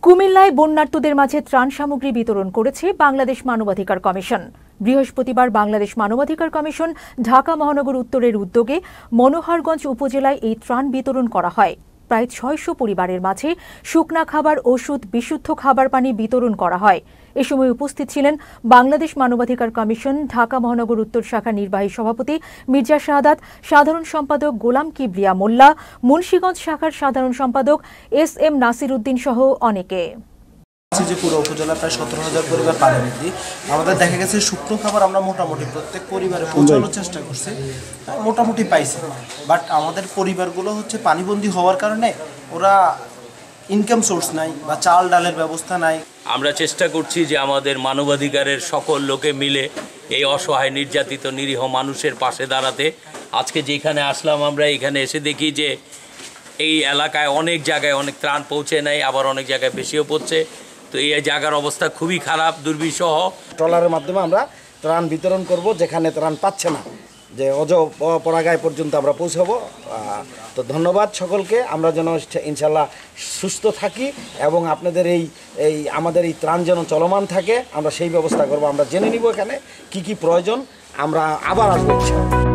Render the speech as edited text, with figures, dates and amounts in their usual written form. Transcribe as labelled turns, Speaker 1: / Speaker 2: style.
Speaker 1: কুমিল্লায় বন্যার্তদের মাঝে ত্রাণ সামগ্রী বিতরণ করেছে বাংলাদেশ মানবাধিকার কমিশন। বৃহস্পতিবার বাংলাদেশ মানবাধিকার কমিশন ঢাকা মহানগর উত্তরের উদ্যোগে মনোহরগঞ্জ উপজেলায় এই ত্রাণ বিতরণ করা হয়। প্রায় ৬০০ পরিবারের মাঝে শুকনা খাবার, ওষুধ, বিশুদ্ধ খাবার পানি বিতরণ করা হয়। এ সময় উপস্থিত ছিলেন বাংলাদেশ মানবাধিকার কমিশন ঢাকা মহানগর উত্তর শাখার নির্বাহী সভাপতি মির্জা শাহাদাত, সাধারণ সম্পাদক গোলাম কিবরিয়া মোল্লা, মুন্সিগঞ্জ শাখার সাধারণ সম্পাদক এস.এম. নাসির উদ্দিন সহ অনেকে।
Speaker 2: যে পুরো উপজেলা প্রায় ১৭,০০০ পরিবার পানিবন্দী। আমাদের দেখা গেছে শুকনো খাবার আমরা মোটামুটি প্রত্যেক পরিবারে পৌঁছানোর চেষ্টা করছি, মোটামুটি পাইছে। বাট আমাদের পরিবারগুলো হচ্ছে পানিবন্দী হওয়ার কারণে ওরা ইনকাম সোর্স নাই বা চাল ডালের ব্যবস্থা নাই।
Speaker 3: আমরা চেষ্টা করছি যে আমাদের মানবাধিকারের সকল লোকে মিলে এই অসহায় নির্যাতিত নিরীহ মানুষের পাশে দাঁড়াতে। আজকে যেখানে আসলাম, আমরা এখানে এসে দেখি যে এই এলাকায় অনেক জায়গায় অনেক ত্রাণ পৌঁছে নেয়, আবার অনেক জায়গায় বেশিও পড়ছে। তো এই জায়গার অবস্থা খুবই খারাপ, দুর্বিষহ।
Speaker 4: ট্রলারের মাধ্যমে আমরা ত্রাণ বিতরণ করব, যেখানে ত্রাণ পাচ্ছে না, যে পরাগায় পর্যন্ত আমরা পৌঁছাবো। তো ধন্যবাদ সকলকে। আমরা যেন ইনশাল্লাহ সুস্থ থাকি এবং আপনাদের আমাদের এই ত্রাণ যেন চলমান থাকে, আমরা সেই ব্যবস্থা করব। আমরা জেনে নিব এখানে কি কি প্রয়োজন, আমরা আবার আসবো ইনশাল্লাহ।